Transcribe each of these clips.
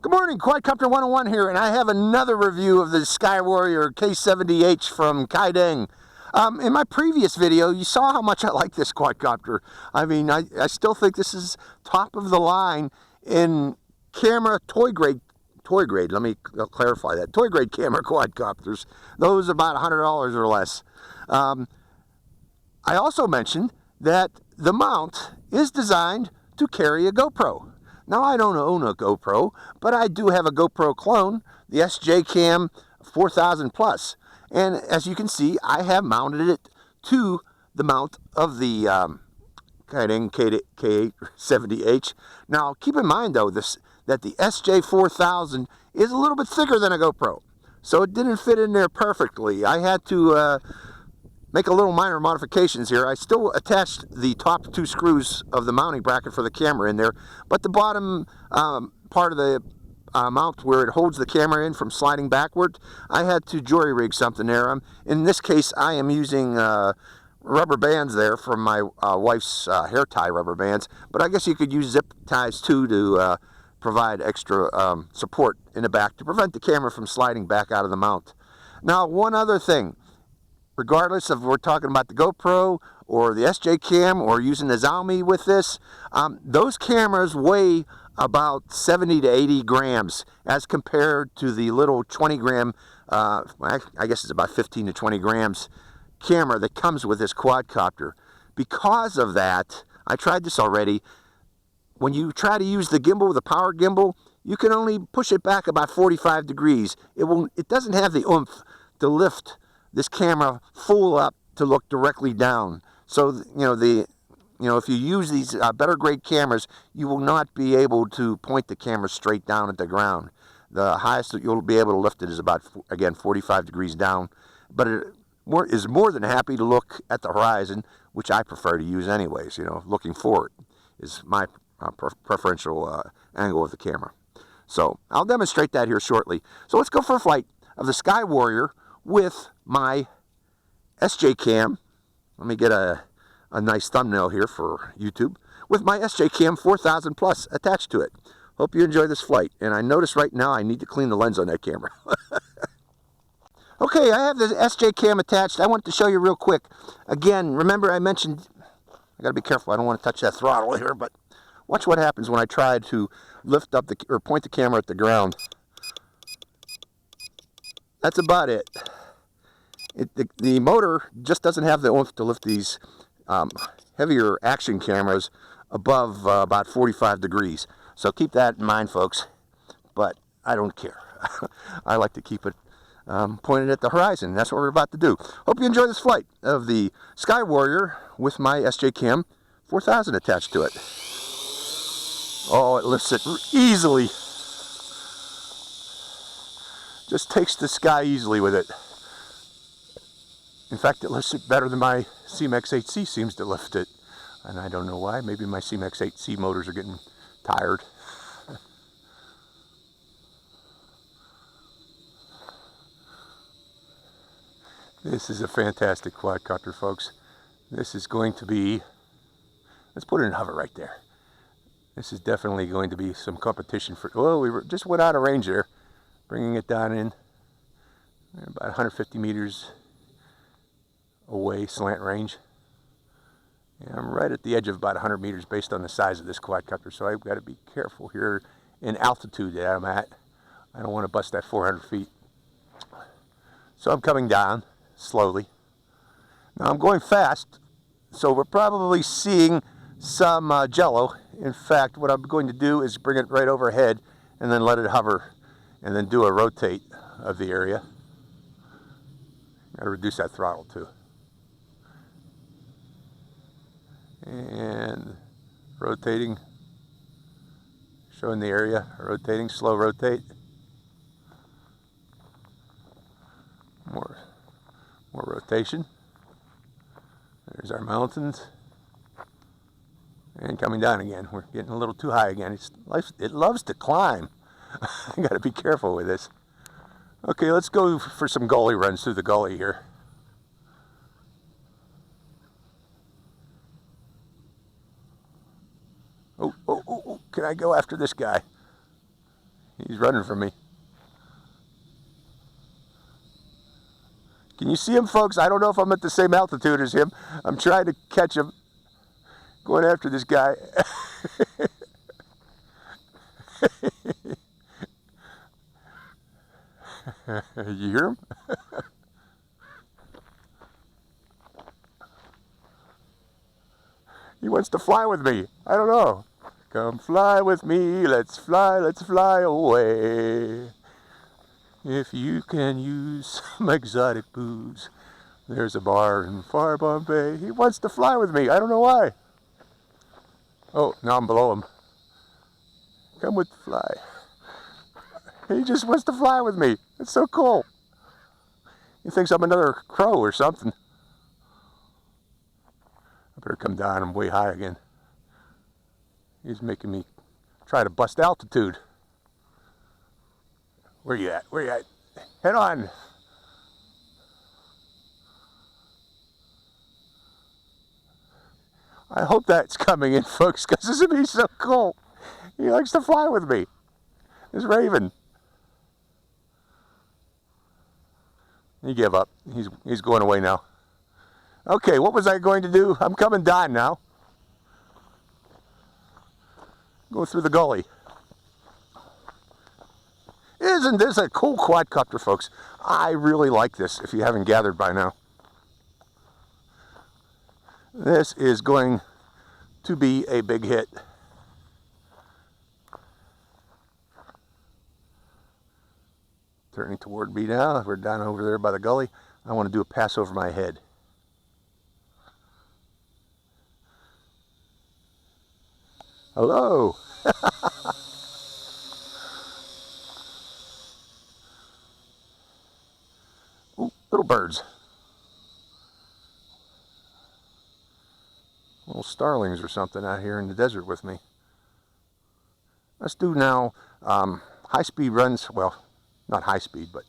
Good morning, Quadcopter 101 here, and I have another review of the Skywarrior K70H from Kaideng. In my previous video, you saw how much I like this quadcopter. I mean, I still think this is top of the line in camera toy grade, let me clarify that, toy grade camera quadcopters. Those about $100 or less. I also mentioned that the mount is designed to carry a GoPro. Now, I don't own a GoPro, but I do have a GoPro clone, the SJ-Cam 4000 Plus. And as you can see, I have mounted it to the mount of the Kaideng K70H. Now, keep in mind, though, that the SJ4000 is a little bit thicker than a GoPro, so it didn't fit in there perfectly. I had to make a little minor modifications here. I still attached the top two screws of the mounting bracket for the camera in there, but the bottom part of the mount where it holds the camera in from sliding backward, I had to jury rig something there. In this case, I am using rubber bands there from my wife's hair tie rubber bands, but I guess you could use zip ties too to provide extra support in the back to prevent the camera from sliding back out of the mount. Now, one other thing. Regardless of we're talking about the GoPro or the SJ-Cam or using the Xiaomi with this, those cameras weigh about 70 to 80 grams as compared to the little 20 gram, I guess it's about 15 to 20 grams camera that comes with this quadcopter. Because of that, I tried this already, when you try to use the gimbal, the power gimbal, you can only push it back about 45 degrees. It doesn't have the oomph to lift this camera full up to look directly down. So if you use these better grade cameras, you will not be able to point the camera straight down at the ground. The highest that you'll be able to lift it is about, again, 45 degrees down, but it is more than happy to look at the horizon, which I prefer to use anyways. Looking forward is my preferential angle of the camera. So I'll demonstrate that here shortly. So let's go for a flight of the Skywarrior with my SJ-Cam. Let me get a nice thumbnail here for YouTube. With my SJ-Cam 4000 Plus attached to it. Hope you enjoy this flight. And I notice right now I need to clean the lens on that camera. Okay, I have the SJ-Cam attached. I want to show you real quick. Again, remember I mentioned, I got to be careful. I don't want to touch that throttle here, but watch what happens when I try to lift up or point the camera at the ground. That's about it. The motor just doesn't have the oomph to lift these heavier action cameras above about 45 degrees. So keep that in mind, folks. But I don't care. I like to keep it pointed at the horizon. That's what we're about to do. Hope you enjoy this flight of the Skywarrior with my SJ-Cam 4000 attached to it. Oh, it lifts it easily. Just takes the sky easily with it. In fact, it lifts it better than my Syma X8C seems to lift it. And I don't know why. Maybe my Syma X8C motors are getting tired. This is a fantastic quadcopter, folks. This is going to be, let's put it in hover right there. This is definitely going to be some competition for, well, just went out of range there. Bringing it down in about 150 meters away, slant range. And I'm right at the edge of about 100 meters based on the size of this quadcopter, so I've got to be careful here in altitude that I'm at. I don't want to bust that 400 feet. So I'm coming down slowly. Now I'm going fast, so we're probably seeing some jello. In fact, what I'm going to do is bring it right overhead and then let it hover and then do a rotate of the area. Gotta reduce that throttle too. And rotating, showing the area, rotating, slow rotate. More rotation. There's our mountains. And coming down again. We're getting a little too high again. It loves to climb. I gotta be careful with this. Okay, let's go for some gully runs through the gully here. Oh, can I go after this guy? He's running from me. Can you see him, folks? I don't know if I'm at the same altitude as him. I'm trying to catch him. Going after this guy. You hear him? He wants to fly with me. I don't know. Come fly with me, let's fly away. If you can use some exotic booze, there's a bar in far Bombay. He wants to fly with me. I don't know why. Oh, now I'm below him. Come with the fly. He just wants to fly with me. It's so cool. He thinks I'm another crow or something. I better come down. I'm way high again. He's making me try to bust altitude. Where you at? Where you at? Head on. I hope that's coming in, folks, because this would be so cool. He likes to fly with me. This raven. He gave up. He's going away now. Okay, what was I going to do? I'm coming down now. Go through the gully. Isn't this a cool quadcopter, folks? I really like this, if you haven't gathered by now. This is going to be a big hit. Turning toward me now. We're down over there by the gully. I want to do a pass over my head. Hello. Ooh, little birds. Little starlings or something out here in the desert with me. Let's do now high-speed runs. Well, not high-speed, but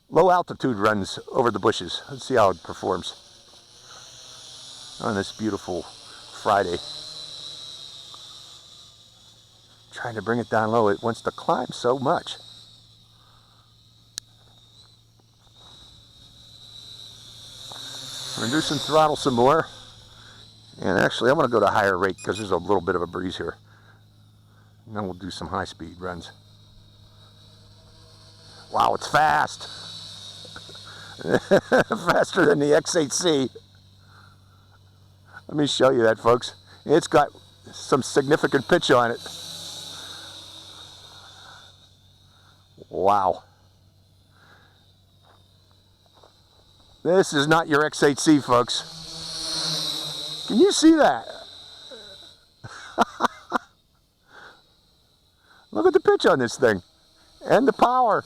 low-altitude runs over the bushes. Let's see how it performs on this beautiful Friday. Trying to bring it down low. It wants to climb so much. Reducing throttle some more. And actually, I'm going to go to a higher rate because there's a little bit of a breeze here. And then we'll do some high-speed runs. Wow, it's fast. Faster than the X8C. Let me show you that, folks. It's got some significant pitch on it. Wow. This is not your X8C, folks. Can you see that? Look at the pitch on this thing. And the power.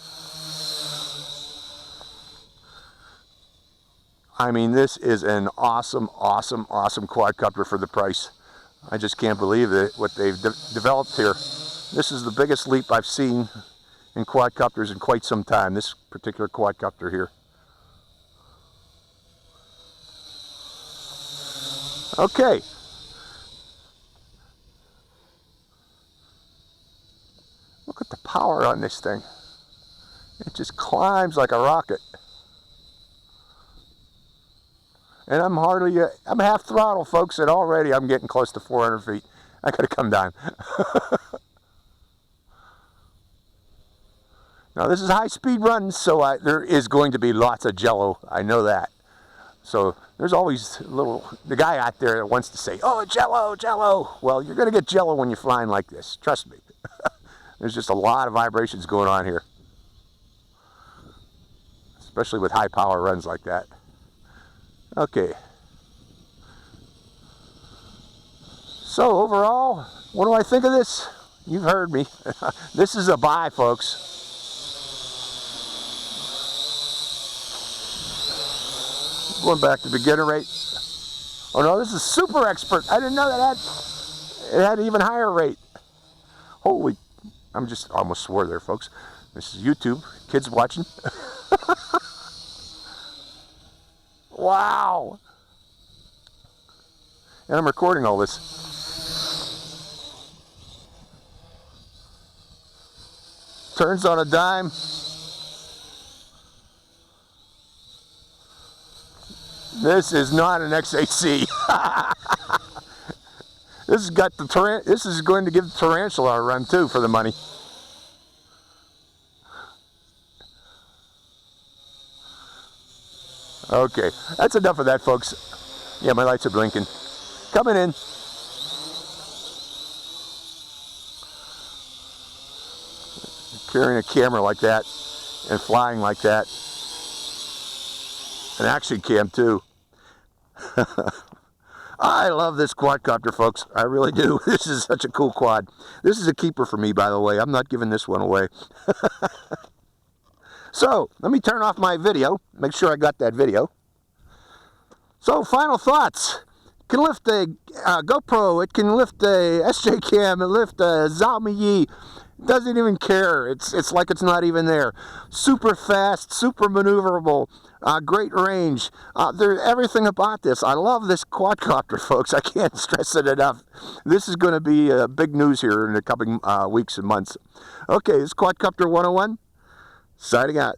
I mean, this is an awesome, awesome, awesome quadcopter for the price. I just can't believe it, what they've developed here. This is the biggest leap I've seen in quadcopters in quite some time, this particular quadcopter here. Okay. Look at the power on this thing. It just climbs like a rocket. And I'm half throttle, folks, and already I'm getting close to 400 feet. I gotta come down. Now this is high-speed runs, so there is going to be lots of jello. I know that. So there's always the guy out there that wants to say, oh, jello, jello. Well, you're going to get jello when you're flying like this. Trust me. There's just a lot of vibrations going on here. Especially with high power runs like that. Okay. So overall, what do I think of this? You've heard me. This is a buy, folks. Going back to beginner rate. Oh no, this is super expert. I didn't know that it had an even higher rate. Holy, I almost swore there, folks. This is YouTube. Kids watching. Wow. And I'm recording all this. Turns on a dime. This is not an X8C. This is going to give the tarantula a run too for the money. Okay, that's enough of that, folks. Yeah, my lights are blinking. Coming in. Carrying a camera like that and flying like that. An action cam too. I love this quadcopter, folks. I really do. This is such a cool quad. This is a keeper for me, by the way. I'm not giving this one away. So, let me turn off my video. Make sure I got that video. So, final thoughts. It can lift a GoPro. It can lift a SJ Cam. It lift a Xiaomi. Doesn't even care. It's like it's not even there. Super fast, super maneuverable, great range. There's everything about this. I love this quadcopter, folks. I can't stress it enough. This is going to be big news here in the coming weeks and months. Okay, this is Quadcopter 101. Signing out.